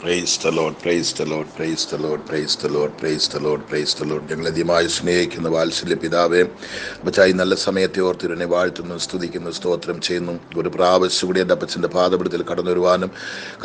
Praise the Lord, praise the Lord, praise the Lord, praise the Lord, praise the Lord, praise the Lord. ഞങ്ങളെ അധികമായി സ്നേഹിക്കുന്ന വാത്സല്യ പിതാവേ, അപ്പച്ചായി നല്ല സമയത്തെ ഓർത്തിരുന്നെ വാഴ്ത്തുന്നു, സ്തുതിക്കുന്നു, സ്തോത്രം ചെയ്യുന്നു. ഒരു പ്രാവശ്യം കൂടി എൻ്റെ അപ്പച്ചൻ്റെ പാദപീഠത്തിൽ കടന്നു വരുവാനും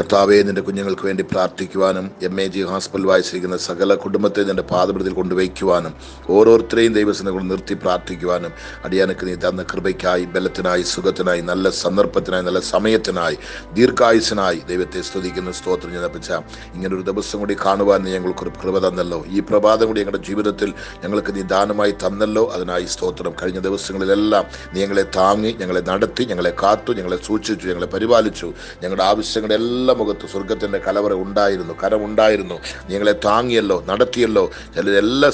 കർത്താവേ നിൻ്റെ കുഞ്ഞുങ്ങൾക്ക് വേണ്ടി പ്രാർത്ഥിക്കുവാനും MAG ഹോസ്പിറ്റൽ വായിച്ചിരിക്കുന്ന സകല കുടുംബത്തെ നിൻ്റെ പാദപീഠത്തിൽ കൊണ്ടുവയ്ക്കുവാനും ഓരോരുത്തരെയും ദൈവസനെ കൊണ്ട് നിർത്തി പ്രാർത്ഥിക്കുവാനും അടിയാനക്ക് നീ തന്ന കൃപയ്ക്കായി, ബലത്തിനായി, സുഖത്തിനായി, നല്ല സന്ദർഭത്തിനായി, നല്ല സമയത്തിനായി, ദീർഘായുസിനായി ദൈവത്തെ സ്തുതിക്കുന്നു, സ്തോത്രം ചെയ്യുന്ന ഇങ്ങനൊരു ദിവസം കൂടി കാണുവാൻ നീ ഞങ്ങൾക്കൊരു കൃപ തന്നല്ലോ. ഈ പ്രഭാതം കൂടി ഞങ്ങളുടെ ജീവിതത്തിൽ ഞങ്ങൾക്ക് നീ ദാനമായി തന്നല്ലോ. അതിനായി സ്തോത്രം. കഴിഞ്ഞ ദിവസങ്ങളിലെല്ലാം നീ ഞങ്ങളെ താങ്ങി, ഞങ്ങളെ നടത്തി, ഞങ്ങളെ കാത്തു, ഞങ്ങളെ സൂക്ഷിച്ചു, ഞങ്ങളെ പരിപാലിച്ചു. ഞങ്ങളുടെ ആവശ്യങ്ങളുടെ എല്ലാ മുഖത്ത് സ്വർഗത്തിൻ്റെ കലവറ ഉണ്ടായിരുന്നു, കരമുണ്ടായിരുന്നു. നീ ഞങ്ങളെ താങ്ങിയല്ലോ, നടത്തിയല്ലോ. എല്ലാ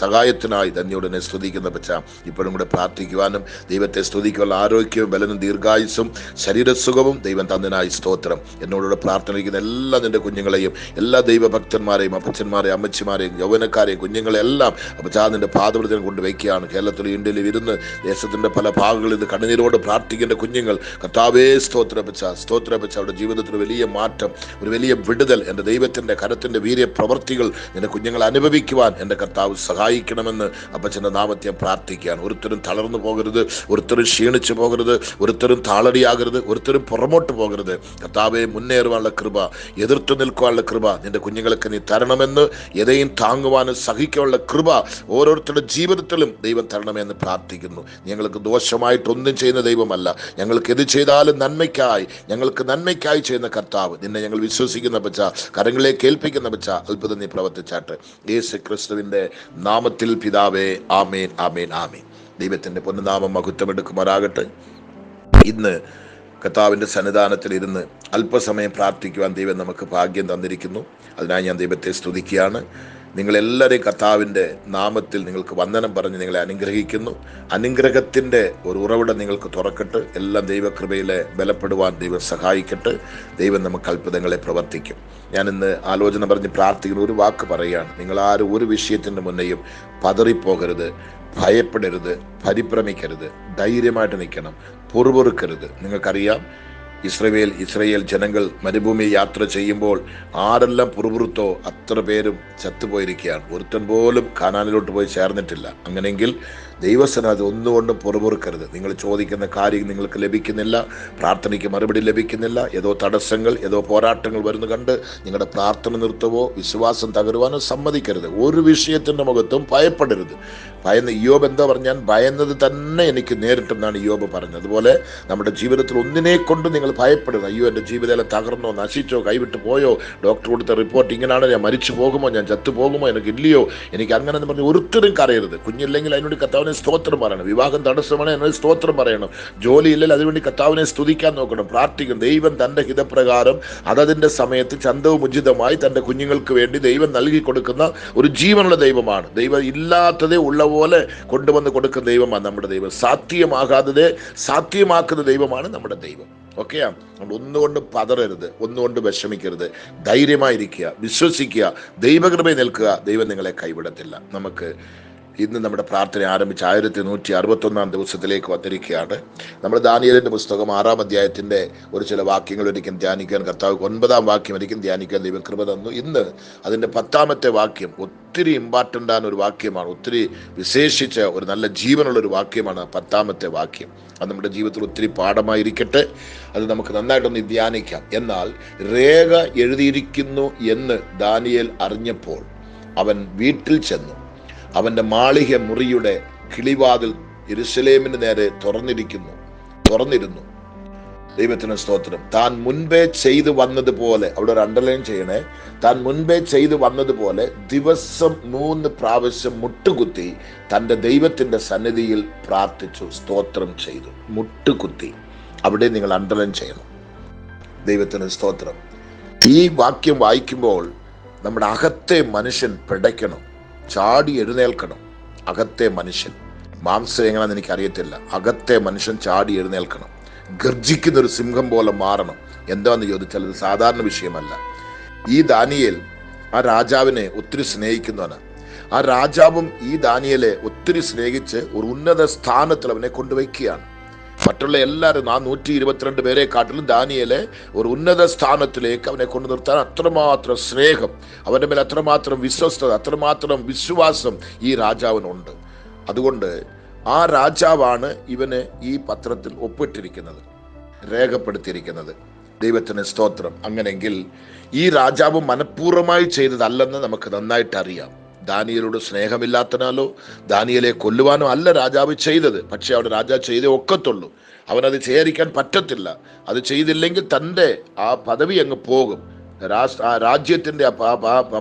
സഹായത്തിനായി ധന്യോടനെ സ്തുതിക്കുന്ന പച്ച ഇപ്പോഴും കൂടെ പ്രാർത്ഥിക്കുവാനും ദൈവത്തെ സ്തുതിക്കുവാനുള്ള ആരോഗ്യവും ബലനും ദീർഘായുസ്സും ശരീരസുഖവും ദൈവം തന്നതിനായി സ്തോത്രം. എന്നോടുകൂടെ പ്രാർത്ഥനിക്കുന്ന എല്ലാ നിന്റെ കുഞ്ഞുങ്ങളെയും, എല്ലാ ദൈവഭക്തന്മാരെയും, അപ്പച്ചന്മാരെയും, അമ്മച്ചിമാരെയും, യൗവനക്കാരെയും, കുഞ്ഞുങ്ങളെല്ലാം അപ്പച്ചാ നിന്റെ പാദപീഠത്തിൽ കൊണ്ടുവയ്ക്കുകയാണ്. കേരളത്തിലും ഇന്ത്യയിലും ഇരുന്ന് ദേശത്തിൻ്റെ പല ഭാഗങ്ങളിൽ ഇത് കണ്ണുനീരോട് പ്രാർത്ഥിക്കേണ്ട കുഞ്ഞുങ്ങൾ കർത്താവേ സ്തോത്രപച്ച, സ്തോത്രപച്ച. അവരുടെ ജീവിതത്തിൽ വലിയ മാറ്റം, ഒരു വലിയ വിടുതൽ, എൻ്റെ ദൈവത്തിൻ്റെ കരത്തിൻ്റെ വീര്യ പ്രവർത്തികൾ നിന്റെ കുഞ്ഞുങ്ങൾ അനുഭവിക്കുവാൻ എൻ്റെ കർത്താവ് സഹായിക്കണമെന്ന് അപ്പച്ചൻ്റെ നാമത്തെ പ്രാർത്ഥിക്കുകയാണ്. ഒരുത്തരും തളർന്നു പോകരുത്, ഒരുത്തരും ക്ഷീണിച്ചു പോകരുത്, ഒരുത്തരും താളടിയാകരുത്, ഒരുത്തരും പുറമോട്ട് പോകരുത്. കർത്താവെ മുന്നേറുവാനുള്ള കൃപ, എതിർത്ത് നിൽക്കുവാനുള്ള കൃപ നിന്റെ കുഞ്ഞുങ്ങൾക്ക് നീ തരണമെന്ന്, എതെയും താങ്ങുവാനും സഹിക്കാനുള്ള കൃപ ഓരോരുത്തരുടെ ജീവിതത്തിലും ദൈവം തരണമെന്ന് പ്രാർത്ഥിക്കുന്നു. ഞങ്ങൾക്ക് ദോഷമായിട്ടൊന്നും ചെയ്യുന്ന ദൈവമല്ല, ഞങ്ങൾക്ക് എന്ത് ചെയ്താലും നന്മയ്ക്കായി, ഞങ്ങൾക്ക് നന്മയ്ക്കായി ചെയ്യുന്ന കർത്താവ്. നിന്നെ ഞങ്ങൾ വിശ്വസിക്കുന്ന പച്ച, കരങ്ങളിലേക്ക് ഏൽപ്പിക്കുന്ന പച്ച, അത്ഭുതം നീ പ്രവർത്തിച്ചാട്ട് യേശു ക്രിസ്തുവിൻ്റെ നാമത്തിൽ പിതാവേ, ആമേൻ, ആമേൻ, ആമേൻ. ദൈവത്തിൻ്റെ പൊന്നുനാമം മഹത്വമെടുക്കുമാറാകട്ടെ. ഇന്ന് കർത്താവിൻ്റെ സന്നിധാനത്തിൽ ഇരുന്ന് അല്പസമയം പ്രാർത്ഥിക്കുവാൻ ദൈവം നമുക്ക് ഭാഗ്യം തന്നിരിക്കുന്നു. അതിനായി ഞാൻ ദൈവത്തെ സ്തുതിക്കുകയാണ്. നിങ്ങളെല്ലാവരെയും കർത്താവിൻ്റെ നാമത്തിൽ നിങ്ങൾക്ക് വന്ദനം പറഞ്ഞ് നിങ്ങളെ അനുഗ്രഹിക്കുന്നു. അനുഗ്രഹത്തിൻ്റെ ഒരു ഉറവിടം നിങ്ങൾക്ക് തുറക്കട്ടെ. എല്ലാം ദൈവകൃപയിലെ ബലപ്പെടുവാൻ ദൈവം സഹായിക്കട്ടെ. ദൈവം നമുക്ക് അത്ഭുതങ്ങളെ പ്രവർത്തിക്കും. ഞാനിന്ന് ആലോചന പറഞ്ഞ് പ്രാർത്ഥിക്കുന്ന ഒരു വാക്ക് പറയുകയാണ്. നിങ്ങളാരും ഒരു വിഷയത്തിൻ്റെ മുന്നേയും പതറിപ്പോകരുത്, ഭയപ്പെടരുത്, പരിഭ്രമിക്കരുത്, ധൈര്യമായിട്ട് നിൽക്കണം, പൊറുപൊറുക്കരുത്. നിങ്ങൾക്കറിയാം, ഇസ്രയേൽ ജനങ്ങൾ മരുഭൂമി യാത്ര ചെയ്യുമ്പോൾ ആരെല്ലാം പുറപുറത്തോ അത്ര പേരും ചത്തുപോയിരിക്കുകയാണ്. ഒരുത്തൻ പോലും കാനാനിലോട്ട് പോയി ചേർന്നിട്ടില്ല. അങ്ങനെയെങ്കിൽ ദൈവസന അത് ഒന്നുകൊണ്ടും പുറപുറുക്കരുത്. നിങ്ങൾ ചോദിക്കുന്ന കാര്യം നിങ്ങൾക്ക് ലഭിക്കുന്നില്ല, പ്രാർത്ഥനയ്ക്ക് മറുപടി ലഭിക്കുന്നില്ല, ഏതോ തടസ്സങ്ങൾ, ഏതോ പോരാട്ടങ്ങൾ വരുന്നു കണ്ട് നിങ്ങളുടെ പ്രാർത്ഥന നിർത്തവോ വിശ്വാസം തകരുവാനോ സമ്മതിക്കരുത്. ഒരു വിഷയത്തിൻ്റെ മുഖത്തും ഭയപ്പെടരുത്. ഇയ്യോബ് എന്താ പറഞ്ഞാൽ, ഭയന്നത് തന്നെ എനിക്ക് നേരിട്ടെന്നാണ് ഇയ്യോബ് പറഞ്ഞത്. അതുപോലെ നമ്മുടെ ജീവിതത്തിൽ ഒന്നിനെ കൊണ്ട് നിങ്ങൾ ഭയപ്പെടുന്നത്, അയ്യോ എൻ്റെ ജീവിതം തകർന്നോ, നശിച്ചോ, കൈവിട്ട് പോയോ, ഡോക്ടർ കൊടുത്ത റിപ്പോർട്ട് ഇങ്ങനെയാണ്, ഞാൻ മരിച്ചു പോകുമോ, ഞാൻ ചത്തു പോകുമോ, എനിക്ക് ഇല്ലയോ, എനിക്ക് അങ്ങനെ എന്ന് പറഞ്ഞ് ഒരുത്തരും കരയരുത്. കുഞ്ഞില്ലെങ്കിൽ അതിനുവേണ്ടി കർത്താവിനെ സ്തോത്രം പറയണം. വിവാഹം തടസ്സമാണ്, എന്നോട് സ്തോത്രം പറയണം. ജോലി ഇല്ലെങ്കിൽ അതിനുവേണ്ടി കർത്താവിനെ സ്തുതിക്കാൻ നോക്കണം, പ്രാർത്ഥിക്കണം. ദൈവം തൻ്റെ ഹിതപ്രകാരം അതതിൻ്റെ സമയത്ത് ചന്തവും ഉചിതമായി തൻ്റെ കുഞ്ഞുങ്ങൾക്ക് വേണ്ടി ദൈവം നൽകി കൊടുക്കുന്ന ഒരു ജീവനുള്ള ദൈവമാണ്. ദൈവം ഇല്ലാത്തതേ ഉള്ള പോലെ കൊണ്ടുവന്ന് കൊടുക്കുന്ന ദൈവമാണ് നമ്മുടെ ദൈവം. സാധ്യമാകാത്തതേ സാധ്യമാക്കുന്ന ദൈവമാണ് നമ്മുടെ ദൈവം. ഓക്കെയാ? അതുകൊണ്ട് ഒന്നുകൊണ്ടും പതറരുത്, ഒന്നുകൊണ്ട് വിഷമിക്കരുത്, ധൈര്യമായിരിക്കുക, വിശ്വസിക്കുക, ദൈവകൃപയിൽ നിൽക്കുക. ദൈവം നിങ്ങളെ കൈവിടത്തില്ല. നമുക്ക് ഇന്ന് നമ്മുടെ പ്രാർത്ഥന ആരംഭിച്ച് 1161 ദിവസത്തിലേക്ക് വന്നിരിക്കുകയാണ്. നമ്മൾ ദാനിയേലിൻ്റെ പുസ്തകം 6-ാം അധ്യായത്തിൻ്റെ ഒരു ചില വാക്യങ്ങൾ ഒരിക്കലും ധ്യാനിക്കാൻ കർത്താവ് 9-ാം വാക്യം ഒരിക്കലും ധ്യാനിക്കാൻ ദൈവം കൃപ തന്നു. ഇന്ന് അതിൻ്റെ 10-ാമത്തെ വാക്യം ഒത്തിരി ഇമ്പോർട്ടൻ്റ് ആണ് ഒരു വാക്യമാണ്, ഒത്തിരി വിശേഷിച്ച ഒരു നല്ല ജീവനുള്ളൊരു വാക്യമാണ് 10-ാമത്തെ വാക്യം. അത് നമ്മുടെ ജീവിതത്തിൽ ഒത്തിരി പാഠമായിരിക്കട്ടെ. അത് നമുക്ക് നന്നായിട്ടൊന്ന് ധ്യാനിക്കാം. എന്നാൽ രേഖ എഴുതിയിരിക്കുന്നു എന്ന് ദാനിയേൽ അറിഞ്ഞപ്പോൾ അവൻ വീട്ടിൽ ചെന്നു. അവൻ്റെ മാളിക മുറിയുടെ കിളിവാതിൽ യെരൂശലേമിന് നേരെ തുറന്നിരുന്നു. ദൈവത്തിന് സ്തോത്രം. താൻ മുൻപേ ചെയ്തു വന്നതുപോലെ, അവിടെ ഒരു അണ്ടർലൈൻ ചെയ്യണേ, താൻ മുൻപേ ചെയ്തു വന്നതുപോലെ ദിവസം 3 പ്രാവശ്യം മുട്ടുകുത്തി തൻ്റെ ദൈവത്തിൻ്റെ സന്നിധിയിൽ പ്രാർത്ഥിച്ചു, സ്തോത്രം ചെയ്തു. മുട്ടുകുത്തി, അവിടെ നിങ്ങൾ അണ്ടർലൈൻ ചെയ്യണം. ദൈവത്തിന് സ്തോത്രം. ഈ വാക്യം വായിക്കുമ്പോൾ നമ്മുടെ അകത്തെ മനുഷ്യൻ പിടയ്ക്കണം, ചാടി എഴുന്നേൽക്കണം. അകത്തെ മനുഷ്യൻ, മാംസം എങ്ങനെയാണെന്ന് എനിക്കറിയത്തില്ല, അകത്തെ മനുഷ്യൻ ചാടി എഴുന്നേൽക്കണം, ഗർജിക്കുന്നൊരു സിംഹം പോലെ മാറണം. എന്താണെന്ന് ചോദിച്ചാൽ അത് സാധാരണ വിഷയമല്ല. ഈ ദാനിയേൽ ആ രാജാവിനെ ഒത്തിരി സ്നേഹിക്കുന്നവനാണ്. ആ രാജാവും ഈ ദാനിയേലെ ഒത്തിരി സ്നേഹിച്ച് ഒരു ഉന്നത സ്ഥാനത്തിൽ അവനെ കൊണ്ടുവയ്ക്കുകയാണ്. മറ്റുള്ള എല്ലാവരും ആ 122 പേരെ കാട്ടിലും ദാനിയേലെ ഒരു ഉന്നത സ്ഥാനത്തിലേക്ക് അവനെ കൊണ്ടു നിർത്താൻ അത്രമാത്രം സ്നേഹം, അവന്റെ മേൽ അത്രമാത്രം വിശ്വസ്തത, അത്രമാത്രം വിശ്വാസം ഈ രാജാവിനുണ്ട്. അതുകൊണ്ട് ആ രാജാവാണ് ഇവന് ഈ പത്രത്തിൽ ഒപ്പിട്ടിരിക്കുന്നത്, രേഖപ്പെടുത്തിയിരിക്കുന്നത്. ദൈവത്തിന് സ്തോത്രം. അങ്ങനെങ്കിൽ ഈ രാജാവ് മനഃപൂർവ്വമായി ചെയ്തതല്ലെന്ന് നമുക്ക് നന്നായിട്ട് അറിയാം. ദാനിയേലോട് സ്നേഹമില്ലാത്തനാലോ ദാനിയേലെ കൊല്ലുവാനോ അല്ല രാജാവ് ചെയ്തത്. പക്ഷെ അവിടെ രാജാവ് ചെയ്തേ ഒക്കത്തുള്ളൂ. അവനത് ചെയ്യാതിരിക്കാൻ പറ്റത്തില്ല. അത് ചെയ്തില്ലെങ്കിൽ തൻ്റെ ആ പദവി അങ്ങ് പോകും. ആ രാജ്യത്തിൻ്റെ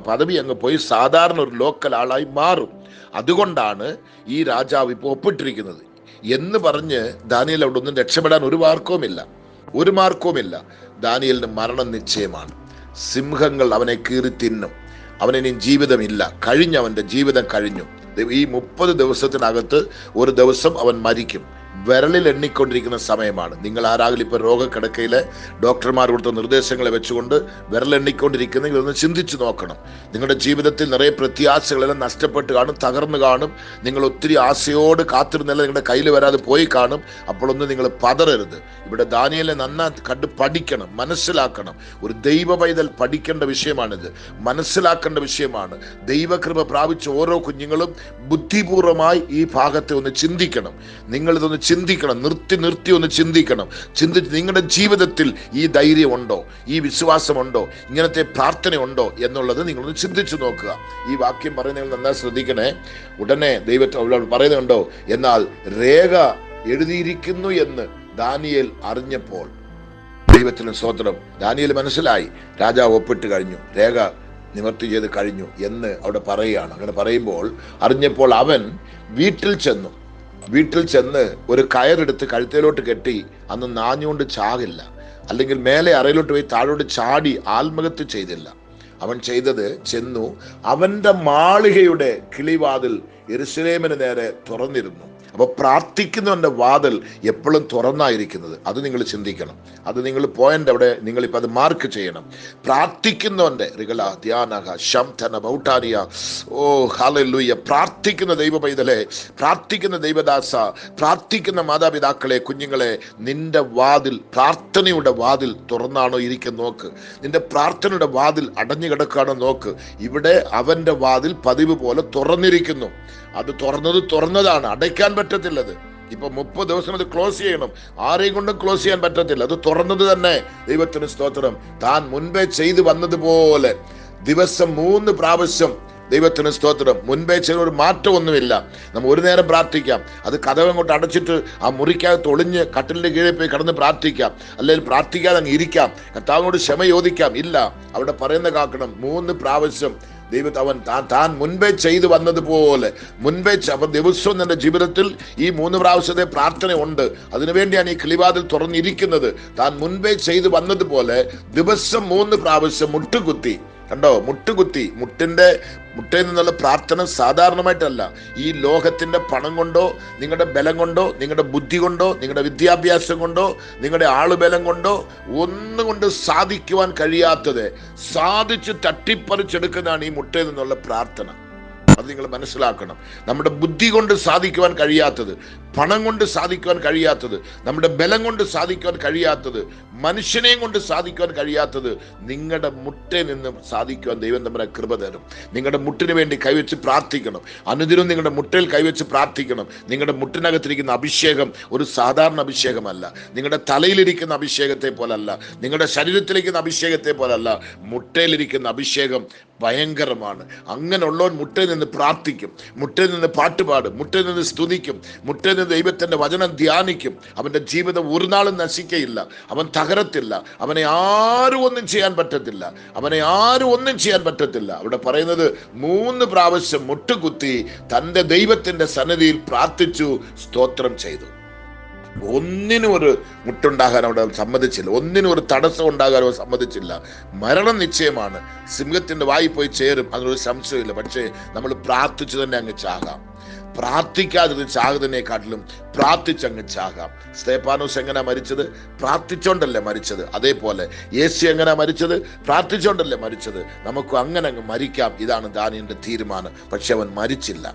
പദവി അങ്ങ് പോയി സാധാരണ ഒരു ലോക്കൽ ആളായി മാറും. അതുകൊണ്ടാണ് ഈ രാജാവ് ഇപ്പോൾ ഒപ്പിട്ടിരിക്കുന്നത് എന്ന് പറഞ്ഞ് ദാനിയേൽ അവിടെ ഒന്നും രക്ഷപ്പെടാൻ ഒരു മാർക്കവുമില്ല. ദാനിയേലിന് മരണം നിശ്ചയമാണ്. സിംഹങ്ങൾ അവനെ കീറി തിന്നും. അവനിനി ജീവിതമില്ല, അവൻ്റെ ജീവിതം കഴിഞ്ഞു. ഈ 30 ദിവസത്തിനകത്ത് ഒരു ദിവസം അവൻ മരിക്കും. വിരലിൽ എണ്ണിക്കൊണ്ടിരിക്കുന്ന സമയമാണ്. നിങ്ങൾ ആരാകിലും ഇപ്പോൾ രോഗക്കിടക്കയിലെ ഡോക്ടർമാർ കൊടുത്ത നിർദ്ദേശങ്ങളെ വെച്ചുകൊണ്ട് വിരലെണ്ണിക്കൊണ്ടിരിക്കുന്നെങ്കിൽ ഒന്ന് ചിന്തിച്ചു നോക്കണം. നിങ്ങളുടെ ജീവിതത്തിൽ നിറയെ പ്രത്യാശകളെല്ലാം നഷ്ടപ്പെട്ട് കാണും, തകർന്നു കാണും. നിങ്ങൾ ഒത്തിരി ആശയോട് കാത്തിരുന്നല്ല നിങ്ങളുടെ കയ്യിൽ വരാതെ പോയി കാണും. അപ്പോഴൊന്നും നിങ്ങൾ പതറരുത്. ഇവിടെ ദാനിയേലിനെ നന്നായി കണ്ട് പഠിക്കണം, മനസ്സിലാക്കണം. ഒരു ദൈവ പൈതൽ പഠിക്കേണ്ട വിഷയമാണിത്, മനസ്സിലാക്കേണ്ട വിഷയമാണ്. ദൈവകൃപ പ്രാപിച്ച ഓരോ കുഞ്ഞുങ്ങളും ബുദ്ധിപൂർവമായി ഈ ഭാഗത്തെ ഒന്ന് ചിന്തിക്കണം. നിങ്ങളിതൊന്ന് ചിന്തിക്കണം, നിർത്തി ഒന്ന് ചിന്തിക്കണം. നിങ്ങളുടെ ജീവിതത്തിൽ ഈ ധൈര്യമുണ്ടോ, ഈ വിശ്വാസമുണ്ടോ, ഇങ്ങനത്തെ പ്രാർത്ഥനയുണ്ടോ എന്നുള്ളത് നിങ്ങളൊന്ന് ചിന്തിച്ചു നോക്കുക. ഈ വാക്യം പറയുന്നത് നന്നായി ശ്രദ്ധിക്കണേ. ഉടനെ ദൈവത്തിൽ പറയുന്നുണ്ടോ, എന്നാൽ രേഖ എഴുതിയിരിക്കുന്നു എന്ന് ദാനിയേൽ അറിഞ്ഞപ്പോൾ, ദൈവത്തിന് സ്തോത്രം, ദാനിയേൽ മനസ്സിലായി രാജാവ് ഒപ്പിട്ട് കഴിഞ്ഞു, രേഖ നിവർത്തി ചെയ്ത് കഴിഞ്ഞു എന്ന് അവിടെ പറയുകയാണ്. അങ്ങനെ പറയുമ്പോൾ അറിഞ്ഞപ്പോൾ അവൻ വീട്ടിൽ ചെന്ന് ഒരു കയറെടുത്ത് കഴുത്തേലോട്ട് കെട്ടി, അന്ന് നാഞ്ഞുകൊണ്ട് ചാകില്ല, അല്ലെങ്കിൽ മേലെ അറയിലോട്ട് പോയി താഴോട്ട് ചാടി ആത്മഹത്യ ചെയ്തില്ല. അവൻ ചെയ്തത്, ചെന്നു അവന്റെ മാളികയുടെ കിളിവാതിൽ യെരൂശലേമിന് നേരെ തുറന്നിരുന്നു. അപ്പൊ പ്രാർത്ഥിക്കുന്നവന്റെ വാതിൽ എപ്പോഴും തുറന്നായിരിക്കുന്നത്, അത് നിങ്ങൾ ചിന്തിക്കണം. അത് നിങ്ങൾ പോയിന്റ് അവിടെ നിങ്ങളിപ്പോൾ അത് മാർക്ക് ചെയ്യണം. പ്രാർത്ഥിക്കുന്നവന്റെ പ്രാർത്ഥിക്കുന്ന ദൈവ പൈതലെ, പ്രാർത്ഥിക്കുന്ന ദൈവദാസ, പ്രാർത്ഥിക്കുന്ന മാതാപിതാക്കളെ, കുഞ്ഞുങ്ങളെ, നിന്റെ വാതിൽ, പ്രാർത്ഥനയുടെ വാതിൽ തുറന്നാണോ ഇരിക്കുന്ന നോക്ക്. നിന്റെ പ്രാർത്ഥനയുടെ വാതിൽ അടഞ്ഞു കിടക്കാണോ നോക്ക്. ഇവിടെ അവന്റെ വാതിൽ പതിവ് പോലെ തുറന്നിരിക്കുന്നു. അത് തുറന്നതാണ്, അടയ്ക്കാൻ പറ്റത്തില്ലത്. ഇപ്പൊ 30 ദിവസം അത് ക്ലോസ് ചെയ്യണം, ആരെയും കൊണ്ടും ക്ലോസ് ചെയ്യാൻ പറ്റത്തില്ല. അത് തുറന്നത് തന്നെ. ദൈവത്തിന് സ്തോത്രം. താൻ മുൻപേ ചെയ്തു വന്നതുപോലെ ദിവസം 3 പ്രാവശ്യം, ദൈവത്തിന് സ്തോത്രം, മുൻപേ ചെയ്ത ഒരു മാറ്റമൊന്നുമില്ല. നമ്മൾ ഒരു നേരം പ്രാർത്ഥിക്കാം, അത് കതവങ്ങോട്ട് അടച്ചിട്ട് ആ മുറിക്കകത്ത് ഒളിഞ്ഞ് കട്ടിലിന്റെ കീഴിൽ പോയി കിടന്ന് പ്രാർത്ഥിക്കാം, അല്ലെങ്കിൽ പ്രാർത്ഥിക്കാതെ അങ്ങ് ഇരിക്കാം, കർത്താവിനോട് ക്ഷമ ചോദിക്കാം. ഇല്ല, അവിടെ പറയുന്ന കാക്കണം, 3 പ്രാവശ്യം താൻ മുൻപേ ചെയ്തു വന്നതുപോലെ അപ്പൊ ദിവസവും നിന്റെ ജീവിതത്തിൽ ഈ 3 പ്രാവശ്യത്തെ പ്രാർത്ഥന ഉണ്ട്. അതിനുവേണ്ടിയാണ് ഈ കിളിവാതിൽ തുറന്നിരിക്കുന്നത്. താൻ മുൻപേ ചെയ്തു വന്നതുപോലെ ദിവസം 3 പ്രാവശ്യം മുട്ടുകുത്തി. കണ്ടോ, മുട്ടയിൽ നിന്നുള്ള പ്രാർത്ഥന സാധാരണമായിട്ടല്ല. ഈ ലോകത്തിന്റെ പണം കൊണ്ടോ, നിങ്ങളുടെ ബലം കൊണ്ടോ, നിങ്ങളുടെ ബുദ്ധി കൊണ്ടോ, നിങ്ങളുടെ വിദ്യാഭ്യാസം കൊണ്ടോ, നിങ്ങളുടെ ആളുബലം കൊണ്ടോ ഒന്നുകൊണ്ട് സാധിക്കുവാൻ കഴിയാത്തത് സാധിച്ച് തട്ടിപ്പറിച്ചെടുക്കുന്നതാണ് ഈ മുട്ടയിൽ നിന്നുള്ള പ്രാർത്ഥന. അത് നിങ്ങൾ മനസ്സിലാക്കണം. നമ്മുടെ ബുദ്ധി കൊണ്ട് സാധിക്കുവാൻ കഴിയാത്തത്, പണം കൊണ്ട് സാധിക്കുവാൻ കഴിയാത്തത്, നമ്മുടെ ബലം കൊണ്ട് സാധിക്കുവാൻ കഴിയാത്തത്, മനുഷ്യനെയും കൊണ്ട് സാധിക്കുവാൻ കഴിയാത്തത് നിങ്ങളുടെ മുട്ടയിൽ നിന്ന് സാധിക്കുവാൻ ദൈവം നമ്മുടെ കൃപ തരും. നിങ്ങളുടെ മുട്ടിന് വേണ്ടി കൈവച്ച് പ്രാർത്ഥിക്കണം. അനുദിനം നിങ്ങളുടെ മുട്ടയിൽ കൈവച്ച് പ്രാർത്ഥിക്കണം. നിങ്ങളുടെ മുട്ടിനകത്തിരിക്കുന്ന അഭിഷേകം ഒരു സാധാരണ അഭിഷേകമല്ല. നിങ്ങളുടെ തലയിലിരിക്കുന്ന അഭിഷേകത്തെ പോലല്ല, നിങ്ങളുടെ ശരീരത്തിലിരിക്കുന്ന അഭിഷേകത്തെ പോലല്ല. മുട്ടയിലിരിക്കുന്ന അഭിഷേകം ഭയങ്കരമാണ്. അങ്ങനെയുള്ളവൻ മുട്ടയിൽ നിന്ന് പ്രാർത്ഥിക്കും, മുട്ടയിൽ നിന്ന് പാട്ടുപാടും, മുട്ടയിൽ നിന്ന് സ്തുതിക്കും, മുട്ടയിൽ നിന്ന് ദൈവത്തിന്റെ വചനം ധ്യാനിക്കും. അവന്റെ ജീവിതം ഒരു നാളും നശിക്കയില്ല, അവൻ തകരത്തില്ല, അവനെ ആരും ഒന്നും ചെയ്യാൻ പറ്റത്തില്ല. അവിടെ പറയുന്നത് 3 പ്രാവശ്യം മുട്ടുകുത്തി തൻ്റെ ദൈവത്തിന്റെ സന്നിധിയിൽ പ്രാർത്ഥിച്ചു, സ്തോത്രം ചെയ്തു. ഒന്നിനും ഒരു മുട്ടുണ്ടാകാൻ അവിടെ സമ്മതിച്ചില്ല, ഒന്നിനും ഒരു തടസ്സം ഉണ്ടാകാൻ അവർ സമ്മതിച്ചില്ല. മരണം നിശ്ചയമാണ്, സിംഹത്തിന്റെ വായി പോയി ചേരും, അതിനൊരു സംശയമില്ല. പക്ഷേ നമ്മൾ പ്രാർത്ഥിച്ചു തന്നെ അങ്ങ് ചാകാം. പ്രാർത്ഥിക്കാതിരുന്ന് ചാകുന്നതിനെക്കാട്ടിലും പ്രാർത്ഥിച്ചങ്ങ് ചാകാം. സ്തേഫാനോസ് എങ്ങനെ മരിച്ചത്? പ്രാർത്ഥിച്ചോണ്ടല്ലേ മരിച്ചത്. അതേപോലെ യേശു എങ്ങനെ മരിച്ചത്? പ്രാർത്ഥിച്ചോണ്ടല്ലേ മരിച്ചത്. നമുക്ക് അങ്ങനെ അങ്ങ് മരിക്കാം. ഇതാണ് ദാനിയേലിന്റെ തീരുമാനം. പക്ഷെ അവൻ മരിച്ചില്ല.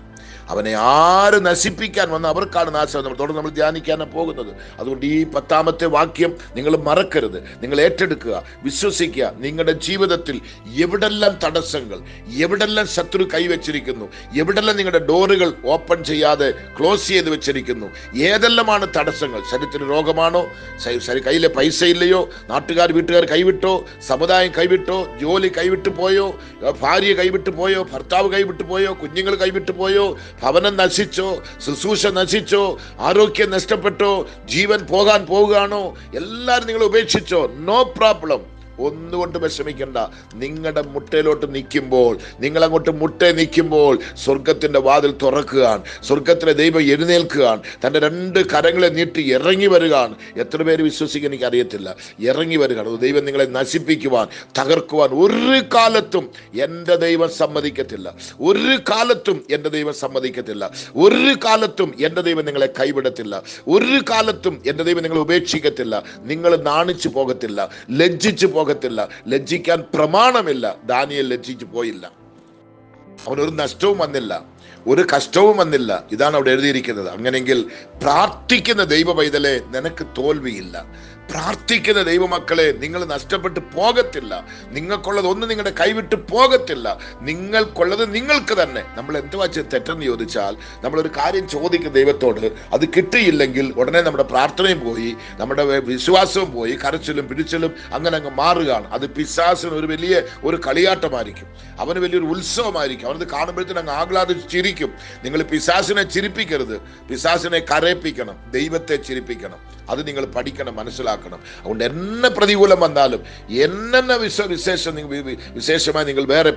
അവനെ ആര് നശിപ്പിക്കാൻ വന്ന അവർക്കാണ് നാശം. തുടർന്ന് നമ്മൾ ധ്യാനിക്കാനാണ് പോകുന്നത്. അതുകൊണ്ട് ഈ 10ാമത്തെ വാക്യം നിങ്ങൾ മറക്കരുത്. നിങ്ങൾ ഏറ്റെടുക്കുക, വിശ്വസിക്കുക. നിങ്ങളുടെ ജീവിതത്തിൽ എവിടെല്ലാം തടസ്സങ്ങൾ, എവിടെല്ലാം ശത്രു കൈവച്ചിരിക്കുന്നു, എവിടെല്ലാം നിങ്ങളുടെ ഡോറുകൾ ഓപ്പൺ ചെയ്യാതെ ക്ലോസ് ചെയ്ത് വെച്ചിരിക്കുന്നു, ഏതെല്ലാമാണ് തടസ്സങ്ങൾ? ശരീരത്തിന് രോഗമാണോ? കയ്യിലെ പൈസ ഇല്ലയോ? വീട്ടുകാർ കൈവിട്ടോ? സമുദായം കൈവിട്ടോ? ജോലി കൈവിട്ടു പോയോ? ഭാര്യ കൈവിട്ടു പോയോ? ഭർത്താവ് കൈവിട്ടു പോയോ? കുഞ്ഞുങ്ങൾ കൈവിട്ടു പോയോ? ഭവനം നശിച്ചോ? ശുശ്രൂഷ നശിച്ചോ? ആരോഗ്യം നഷ്ടപ്പെട്ടോ? ജീവൻ പോകാൻ പോവുകയാണോ? എല്ലാവരും നിങ്ങൾ ഉപേക്ഷിച്ചോ? No problem. ഒന്നുകൊണ്ട് വിഷമിക്കണ്ട. നിങ്ങളുടെ മുട്ടയിലോട്ട് നിൽക്കുമ്പോൾ, നിങ്ങൾ അങ്ങോട്ട് നിൽക്കുമ്പോൾ സ്വർഗത്തിന്റെ വാതിൽ തുറക്കുകയാണ്. സ്വർഗത്തിലെ ദൈവം എഴുന്നേൽക്കുകയാണ്. തൻ്റെ 2 കരങ്ങളെ നീട്ടി ഇറങ്ങി വരികയാണ്. എത്ര പേര് വിശ്വസിക്കാൻ എനിക്ക് അറിയത്തില്ല. ഇറങ്ങി വരികയാണ്. ദൈവം നിങ്ങളെ നശിപ്പിക്കുവാൻ, തകർക്കുവാൻ ഒരു കാലത്തും എൻ്റെ ദൈവം സമ്മതിക്കത്തില്ല. ഒരു കാലത്തും എൻ്റെ ദൈവം സമ്മതിക്കത്തില്ല. ഒരു കാലത്തും എൻ്റെ ദൈവം നിങ്ങളെ കൈവിടത്തില്ല. ഒരു കാലത്തും എൻ്റെ ദൈവം നിങ്ങളെ ഉപേക്ഷിക്കത്തില്ല. നിങ്ങൾ നാണിച്ചു പോകത്തില്ല, ലജ്ജിച്ചു പോകത്തില്ല. ലജ്ജിക്കാൻ പ്രമാണമില്ല. ദാനിയേൽ ലജ്ജിച്ചു പോയില്ല. അവനൊരു നഷ്ടവും വന്നില്ല, ഒരു കഷ്ടവും വന്നില്ല. ഇതാണ് അവിടെ എഴുതിയിരിക്കുന്നത്. അങ്ങനെയെങ്കിൽ പ്രാർത്ഥിക്കുന്ന ദൈവ പൈതലെ നിനക്ക് തോൽവിയില്ല. പ്രാർത്ഥിക്കുന്ന ദൈവമക്കളെ നിങ്ങൾ നഷ്ടപ്പെട്ടു പോകത്തില്ല. നിങ്ങൾക്കുള്ളത് ഒന്നും നിങ്ങളുടെ കൈവിട്ട് പോകത്തില്ല. നിങ്ങൾക്കുള്ളത് നിങ്ങൾക്ക് തന്നെ. നമ്മൾ എന്തുവാ തെറ്റെന്ന് ചോദിച്ചാൽ, നമ്മളൊരു കാര്യം ചോദിക്കും ദൈവത്തോട്, അത് കിട്ടിയില്ലെങ്കിൽ ഉടനെ നമ്മുടെ പ്രാർത്ഥനയും പോയി, നമ്മുടെ വിശ്വാസവും പോയി, കരച്ചിലും പിടിച്ചിലും അങ്ങനെ അങ്ങ് മാറുകയാണ്. അത് പിശാസിന് ഒരു വലിയ കളിയാട്ടമായിരിക്കും. അവന് വലിയൊരു ഉത്സവമായിരിക്കും. അവനത് കാണുമ്പോഴത്തേനും അങ്ങ് ആഹ്ലാദിച്ച് ചിരിക്കും. നിങ്ങൾ പിശാസിനെ ചിരിപ്പിക്കരുത്. പിശാസിനെ കരയിപ്പിക്കണം, ദൈവത്തെ ചിരിപ്പിക്കണം. അത് നിങ്ങൾ പഠിക്കണം, മനസ്സിലാക്കണം. അതുകൊണ്ട് എന്നെ പ്രതികൂലം വന്നാലും, എന്നെ വിശേഷമായി നിങ്ങൾ വേറെ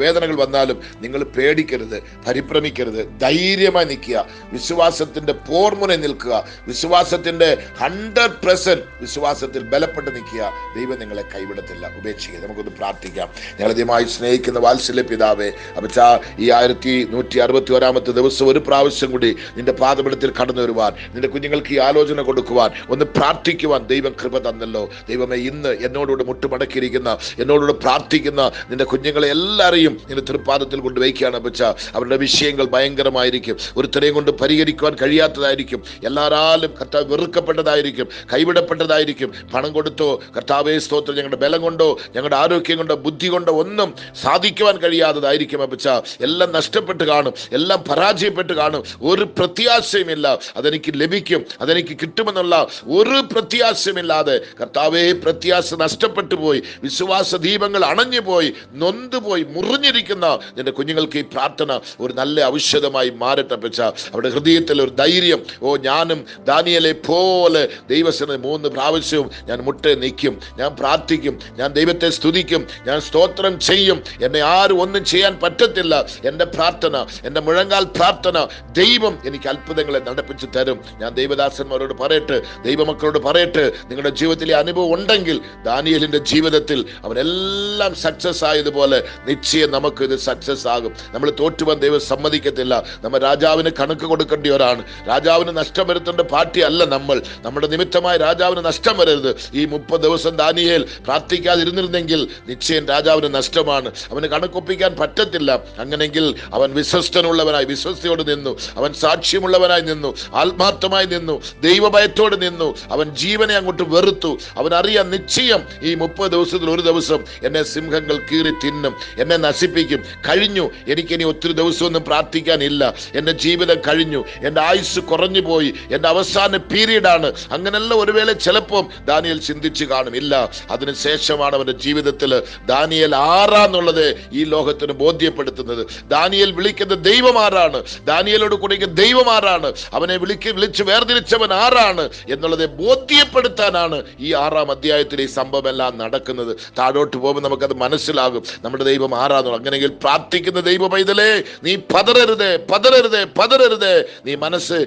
വേദനകൾ വന്നാലും നിങ്ങൾ പേടിക്കരുത്, പരിഭ്രമിക്കരുത്. ധൈര്യമായി നിൽക്കുക. വിശ്വാസത്തിന്റെ പോർമുനെ നിൽക്കുക. വിശ്വാസത്തിന്റെ 100% വിശ്വാസത്തിൽ ബലപ്പെട്ട് നിൽക്കുക. ദൈവം നിങ്ങളെ കൈവിടത്തില്ല, ഉപേക്ഷിക്കുക. നമുക്കൊന്ന് പ്രാർത്ഥിക്കാം. ഞങ്ങളധികമായി സ്നേഹിക്കുന്ന വാത്സല്യ പിതാവേ, അപ്പച്ചാ, ഈ 1161 ദിവസം ഒരു പ്രാവശ്യം കൂടി നിന്റെ പാദപീഠത്തിൽ കടന്നു വരുവാൻ, നിന്റെ കുഞ്ഞുങ്ങൾക്ക് ഈ ആലോചന കൊടുക്കുവാൻ, ഒന്ന് പ്രാർത്ഥിക്കുവാൻ ദൈവം കൃപ തന്നല്ലോ. ദൈവമേ, ഇന്ന് എന്നോടുകൂടെ മുട്ടുമടക്കിയിരിക്കുന്ന, എന്നോടുകൂടെ പ്രാർത്ഥിക്കുന്ന നിന്റെ കുഞ്ഞുങ്ങളെ എല്ലാവരെയും നിന്റെ തൃപ്പാദത്തിൽ കൊണ്ട് വയ്ക്കുകയാണ് അപ്പച്ച. അവരുടെ വിഷയങ്ങൾ ഭയങ്കരമായിരിക്കും. ഒരുത്തരെയും കൊണ്ട് പരിഹരിക്കുവാൻ കഴിയാത്തതായിരിക്കും. എല്ലാവരാലും കർത്താവ് വെറുക്കപ്പെട്ടതായിരിക്കും, കൈവിടപ്പെട്ടതായിരിക്കും. പണം കൊടുത്തോ കർത്താവേ സ്തോത്രം, ഞങ്ങളുടെ ബലം കൊണ്ടോ, ഞങ്ങളുടെ ആരോഗ്യം കൊണ്ടോ, ബുദ്ധി കൊണ്ടോ ഒന്നും സാധിക്കുവാൻ കഴിയാത്തതായിരിക്കും അപ്പച്ച. എല്ലാം നഷ്ടപ്പെട്ട് കാണും, എല്ലാം പരാജയപ്പെട്ട് കാണും. ഒരു പ്രത്യാശയുമില്ല അതെനിക്ക് ലഭിക്കും, അതെനിക്ക് കിട്ടുമെന്നുള്ള ഒരു പ്രത്യാശയുമില്ലാതെ കർത്താവേ, പ്രത്യാശ നഷ്ടപ്പെട്ടു പോയി, വിശ്വാസ ദീപങ്ങൾ അണഞ്ഞു പോയി, നൊന്തുപോയി, മുറിഞ്ഞിരിക്കുന്ന നിന്റെ കുഞ്ഞുങ്ങൾക്ക് ഈ പ്രാർത്ഥന ഒരു നല്ല ഔഷധമായി മാറട്ടെ പച്ച. അവരുടെ ഹൃദയത്തിൽ ഒരു ധൈര്യം, ഞാനും ദാനിയേലെ പോലെ ദൈവസന്നിധിയിൽ 3 പ്രാവശ്യവും ഞാൻ നിൽക്കും, ഞാൻ പ്രാർത്ഥിക്കും, ഞാൻ ദൈവത്തെ സ്തുതിക്കും, ഞാൻ സ്തോത്രം ചെയ്യും. എന്നെ ആരും ഒന്നും ചെയ്യാൻ പറ്റത്തില്ല. എൻ്റെ പ്രാർത്ഥന, എൻ്റെ മുഴങ്കാൽ പ്രാർത്ഥന, ദൈവം എനിക്ക് അത്ഭുതങ്ങളെ നടപ്പിച്ചു തരും. ഞാൻ ദൈവദാസന്മാരോട് പറയട്ടെ, ദൈവമക്കളോട് പറയട്ടെ, നിങ്ങളുടെ ജീവിതത്തിലെ അനുഭവം ഉണ്ടെങ്കിൽ ദാനിയേലിന്റെ ജീവിതത്തിൽ അവനെല്ലാം സക്സസ് ആയതുപോലെ നിശ്ചയം നമുക്ക് ഇത് സക്സസ് ആകും. നമ്മൾ തോറ്റുവാൻ ദൈവം സമ്മതിക്കത്തില്ല. നമ്മൾ രാജാവിന് കണക്ക് കൊടുക്കേണ്ടവരാണ്. രാജാവിന് നഷ്ടം വരുത്തേണ്ട പാർട്ടി അല്ല നമ്മൾ. നമ്മുടെ നിമിത്തമായി രാജാവിന് നഷ്ടം വരരുത്. ഈ 30 ദിവസം ദാനിയേൽ പ്രാർത്ഥിക്കാതിരുന്നിരുന്നെങ്കിൽ നിശ്ചയം രാജാവിന് നഷ്ടമാണ്. അവന് കണക്കൊപ്പിക്കാൻ പറ്റത്തില്ല. അങ്ങനെങ്കിൽ അവൻ വിശ്വസ്തനുള്ളവനായി, വിശ്വസ്തയോട് നിന്നു, അവൻ സാക്ഷ്യമുള്ളവനായി നിന്നു, ആത്മാർത്ഥമായി നിന്നു, ദൈവഭയത്തോട് നിന്നു. അവൻ ജീവനെ അങ്ങോട്ട് വെറുത്തു. അവനറിയാം നിശ്ചയം ഈ 30 ദിവസത്തിൽ ഒരു ദിവസം എന്നെ സിംഹങ്ങൾ കീറി തിന്നും, എന്നെ നശിപ്പിക്കും. കഴിഞ്ഞു, എനിക്കിനി ഒത്തിരി ദിവസമൊന്നും പ്രാർത്ഥിക്കാനില്ല. എൻ്റെ ജീവിതം കഴിഞ്ഞു, എൻ്റെ ആയുസ് കുറഞ്ഞു പോയി, എൻ്റെ അവസാന പീരീഡാണ്. അങ്ങനെയല്ല ഒരു വേള ചിലപ്പം ദാനിയേൽ ചിന്തിച്ചു കാണും. ഇല്ല, അതിനുശേഷമാണ് അവൻ്റെ ജീവിതത്തിൽ ദാനിയേൽ ആരാന്നുള്ളത് ഈ ലോകത്തിന് ബോധ്യപ്പെടുത്തുന്നത്. ദാനിയേൽ വിളിക്കുന്ന ദൈവം ആരാണ്, ദാനിയേലോട് കൂടി ദൈവം ആരാണ്, അവനെ വിളിച്ച് വേർതിരിച്ചവൻ ആരാണ് എന്നുള്ളത് ബോധ്യപ്പെടുത്താനാണ് ഈ 6-ാം അധ്യായത്തിൽ ഈ സംഭവം എല്ലാം നടക്കുന്നത്. താഴോട്ട് പോകുമ്പോൾ നമുക്കത് മനസ്സിലാകും നമ്മുടെ ദൈവം ആരാന്നുള്ളത്. അങ്ങനെയെങ്കിൽ പ്രാർത്ഥിക്കുന്ന ദൈവ പൈതലേ, നീ പതറരുതേ, പതറരുതേ, പതറരുതേ. നീ മനസ്സ്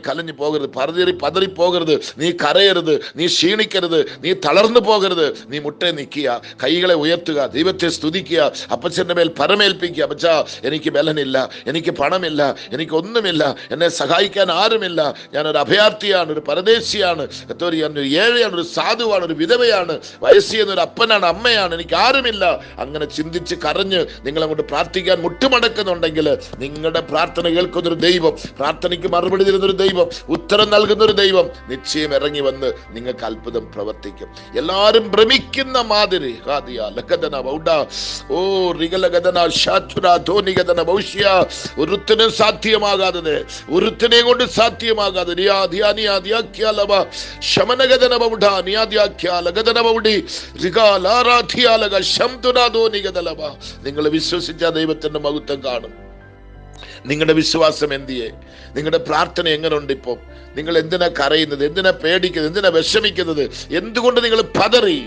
കലഞ്ഞു പോകരുത്, പതറിപ്പോകരുത്, നീ കരയരുത്, നീ ക്ഷീണിക്കരുത്, നീ തളർന്നു പോകരുത്. നീ മുട്ടേ നിൽക്കുക, കൈകളെ ഉയർത്തുക, ദൈവത്തെ സ്തുതിക്കുക, അപ്പച്ചൻ്റെ മേൽ പരമേൽപ്പിക്കുക. അപ്പച്ചാ, എനിക്ക് ബലം സമ്പന്നനില്ല, എനിക്ക് പണമില്ല, എനിക്കൊന്നുമില്ല, എന്നെ സഹായിക്കാൻ ആരുമില്ല, ഞാനൊരു അഭയാർത്ഥിയാണ്, ഒരു പരദേശിയാണ്, ഞാനൊരു ഏഴയാണ്, ഒരു സാധുവാണ്, ഒരു വിധവയാണ്, വയസ്സിയെന്നൊരു അപ്പനാണ്, അമ്മയാണ്, എനിക്ക് ആരുമില്ല. അങ്ങനെ ചിന്തിച്ച് കരഞ്ഞ് നിങ്ങൾ അങ്ങോട്ട് പ്രാർത്ഥിക്കാൻ മുട്ടുമടക്കുന്നുണ്ടെങ്കിൽ നിങ്ങളുടെ പ്രാർത്ഥന കേൾക്കുന്നൊരു ദൈവം, പ്രാർത്ഥനയ്ക്ക് മറുപടി തരുന്നൊരു ദൈവം, ഉത്തരം നൽകുന്നൊരു ദൈവം നിശ്ചയം ഇറങ്ങി വന്ന് നിങ്ങൾക്ക് അത്ഭുതം പ്രവർത്തിക്കും. എല്ലാവരും ഭ്രമിക്കുന്ന മാതിരി ഒരുത്തനും സാധ്യമാകാതെ, ഒരുത്തനെ കൊണ്ട് സാധ്യമാകാതെ നിങ്ങൾ വിശ്വസിച്ച ദൈവത്തിന്റെ മഹത്വം കാണും. നിങ്ങളുടെ വിശ്വാസം എന്തിയെ? നിങ്ങളുടെ പ്രാർത്ഥന എങ്ങനെയുണ്ട്? ഇപ്പം നിങ്ങൾ എന്തിനാ കരയുന്നത്? എന്തിനാ പേടിക്കുന്നത്? എന്തിനാ വിഷമിക്കുന്നത്? എന്തുകൊണ്ട് നിങ്ങൾ പതറി?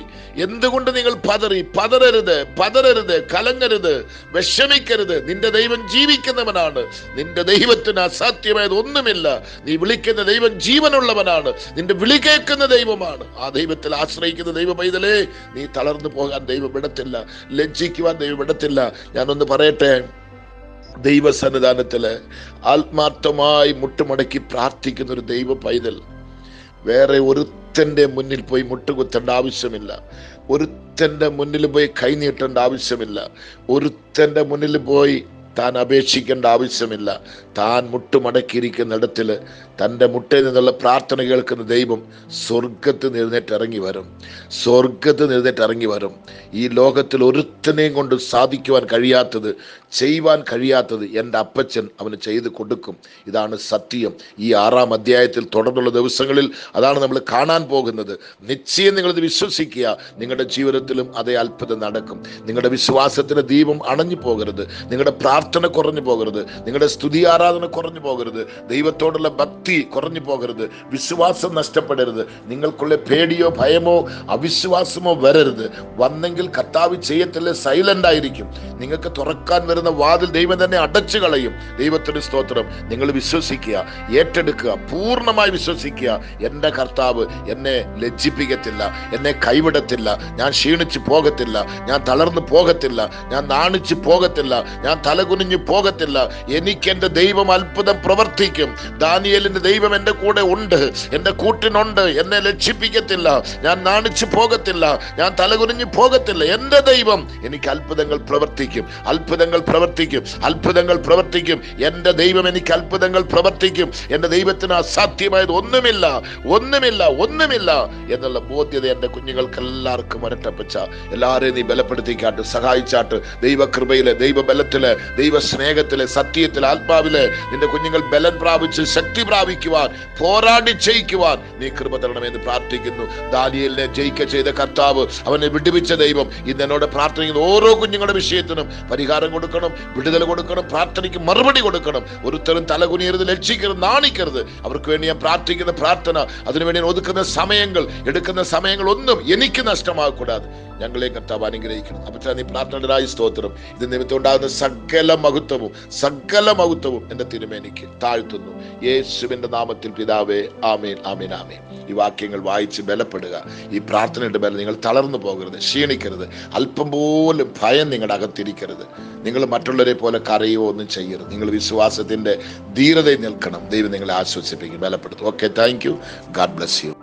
എന്തുകൊണ്ട് നിങ്ങൾ പതറി? പതറരുത്, കലങ്ങരുത്, വിഷമിക്കരുത്. നിന്റെ ദൈവം ജീവിക്കുന്നവനാണ്. നിന്റെ ദൈവത്തിന് അസാധ്യമായത് ഒന്നുമില്ല. നീ വിളിക്കുന്ന ദൈവം ജീവനുള്ളവനാണ്. നിന്റെ വിളി കേൾക്കുന്ന ദൈവമാണ്. ആ ദൈവത്തിൽ ആശ്രയിക്കുന്ന ദൈവ പൈതലേ, നീ തളർന്നു പോകാൻ ദൈവം വിടത്തില്ല, ലജ്ജിക്കുവാൻ ദൈവം വിടത്തില്ല. ഞാനൊന്ന് പറയട്ടെ, ദൈവസന്നിധാനത്തില് ആത്മാർത്ഥമായി മുട്ടുമടക്കി പ്രാർത്ഥിക്കുന്ന ഒരു ദൈവ പൈതൽ വേറെ ഒരുത്തന്റെ മുന്നിൽ പോയി മുട്ടുകുത്തേണ്ട ആവശ്യമില്ല. ഒരുത്തന്റെ മുന്നിൽ പോയി കൈനീട്ടേണ്ട ആവശ്യമില്ല. ഒരുത്തന്റെ മുന്നിൽ പോയി താൻ അപേക്ഷിക്കേണ്ട ആവശ്യമില്ല. താൻ മുട്ടുമടക്കിയിരിക്കുന്നിടത്തില് തൻ്റെ മുട്ടയിൽ നിന്നുള്ള പ്രാർത്ഥന കേൾക്കുന്ന ദൈവം സ്വർഗത്ത് എഴുന്നേറ്റ് ഇറങ്ങി വരും. ഈ ലോകത്തിൽ ഒരുത്തനെയും കൊണ്ട് സാധിക്കുവാൻ കഴിയാത്തത്, ചെയ്യുവാൻ കഴിയാത്തത് എൻ്റെ അപ്പച്ചൻ അവന് ചെയ്ത് കൊടുക്കും. ഇതാണ് സത്യം. ഈ 6-ാം അധ്യായത്തിൽ തുടർന്നുള്ള ദിവസങ്ങളിൽ അതാണ് നമ്മൾ കാണാൻ പോകുന്നത്. നിശ്ചയം നിങ്ങളിത് വിശ്വസിക്കുക. നിങ്ങളുടെ ജീവിതത്തിലും അതേ അത്ഭുതം നടക്കും. നിങ്ങളുടെ വിശ്വാസത്തിന് ദീപം അണഞ്ഞു പോകരുത്. നിങ്ങളുടെ പ്രാർത്ഥന കുറഞ്ഞു പോകരുത്. നിങ്ങളുടെ സ്തുതി ആരാധന കുറഞ്ഞു പോകരുത്. ദൈവത്തോടുള്ള ഭക്തി കുറഞ്ഞു പോകരുത്. വിശ്വാസം നഷ്ടപ്പെടരുത്. നിങ്ങൾക്കുള്ള പേടിയോ ഭയമോ അവിശ്വാസമോ വരരുത്. വന്നെങ്കിൽ കർത്താവ് ചെയ്യത്തില്ല, സൈലന്റ് ആയിരിക്കും. നിങ്ങൾക്ക് തുറക്കാൻ വരുന്ന വാതിൽ ദൈവം തന്നെ അടച്ചു കളയും. ദൈവത്തിന് സ്തോത്രം. നിങ്ങൾ വിശ്വസിക്കുക, ഏറ്റെടുക്കുക, പൂർണ്ണമായി വിശ്വസിക്കുക. എൻ്റെ കർത്താവ് എന്നെ ലജ്ജിപ്പിക്കത്തില്ല, എന്നെ കൈവിടത്തില്ല, ഞാൻ ക്ഷീണിച്ചു പോകത്തില്ല, ഞാൻ തളർന്നു പോകത്തില്ല, ഞാൻ നാണിച്ചു പോകത്തില്ല, ഞാൻ തലകുനിഞ്ഞു പോകത്തില്ല. എനിക്ക് എൻ്റെ ദൈവം അത്ഭുതം പ്രവർത്തിക്കും. ദാനിയേലിന്റെ ദൈവം എൻ്റെ കൂടെ ഉണ്ട്, എൻ്റെ കൂട്ടിനുണ്ട്. എന്നെ ലജ്ജിപ്പിക്കത്തില്ല, ഞാൻ നാണിച്ചു പോകത്തില്ല, ഞാൻ തലകുനിഞ്ഞു പോകത്തില്ല. എൻ്റെ ദൈവം എനിക്ക് അത്ഭുതങ്ങൾ പ്രവർത്തിക്കും, അത്ഭുതങ്ങൾ പ്രവർത്തിക്കും, അത്ഭുതങ്ങൾ പ്രവർത്തിക്കും. എൻ്റെ ദൈവം എനിക്ക് അത്ഭുതങ്ങൾ പ്രവർത്തിക്കും. എൻ്റെ ദൈവത്തിന് അസാധ്യമായത് ഒന്നുമില്ല, ഒന്നുമില്ല, ഒന്നുമില്ല എന്നുള്ള ബോധ്യത എൻ്റെ കുഞ്ഞുങ്ങൾക്ക് എല്ലാവർക്കും വരട്ടപ്പച്ച. എല്ലാവരെയും നീ ബലപ്പെടുത്തിക്കാട്ട്, സഹായിച്ചാട്ട്. ദൈവകൃപയിലെ, ദൈവബലത്തിലെ, ദൈവസ്നേഹത്തിലെ, സത്യത്തിലെ, ആത്മാവിലെ നിന്റെ കുഞ്ഞുങ്ങൾ ബലം പ്രാപിച്ച് ശക്തി പ്രാപിക്കുവാൻ, പോരാടി ജയിക്കുവാൻ നീ കൃപ തരണമെന്ന് പ്രാർത്ഥിക്കുന്നു. ദാനിയേലിനെ ചെയ്ത കർത്താവ്, അവനെ വിടുവിച്ച ദൈവം ഇന്ന് എന്നോട് പ്രാർത്ഥിക്കുന്ന ഓരോ കുഞ്ഞുങ്ങളുടെ വിഷയത്തിനും പരിഹാരം കൊടുക്കണം, വിടുതൽ കൊടുക്കണം, പ്രാർത്ഥനയ്ക്ക് മറുപടി കൊടുക്കണം. ഒരുത്തരും തലകുനിയരുത്, ലക്ഷിക്കരുത്, നാണിക്കരുത്. അവർക്ക് വേണ്ടി ഞാൻ പ്രാർത്ഥിക്കുന്ന പ്രാർത്ഥന, അതിനുവേണ്ടി ഒതുക്കുന്ന സമയങ്ങൾ, എടുക്കുന്ന സമയങ്ങൾ ഒന്നും എനിക്ക് നഷ്ടമാകൂടാതെ ഞങ്ങളെ കർത്താവ് അനുഗ്രഹിക്കണം. അപ്പോൾ നീ പ്രാർത്ഥനയുടേതായി സ്തോത്രം. ഇത് നിമിത്തം ഉണ്ടാകുന്ന സകല മഹത്വവും എൻ്റെ തിരുമേനിക്ക് താഴ്ത്തുന്നു. യേശുവിന്റെ നാമത്തിൽ പിതാവേ, ആമേൻ, ആമേൻ, ആമേൻ. ഈ വാക്യങ്ങൾ വായിച്ച് ബലപ്പെടുക. ഈ പ്രാർത്ഥനയുടെ ബലം. നിങ്ങൾ തളർന്നു പോകരുത്, ക്ഷീണിക്കരുത്, അല്പം പോലും ഭയം നിങ്ങളുടെ അകത്തിരിക്കരുത്. നിങ്ങൾ മറ്റുള്ളവരെ പോലെ കരയോ ഒന്നും ചെയ്യരുത്. നിങ്ങൾ വിശ്വാസത്തിന്റെ ധീരതയിൽ നിൽക്കണം. ദൈവം നിങ്ങളെ ആശ്വസിപ്പിക്കും, ബലപ്പെടുത്തും. Okay, thank you. God bless U.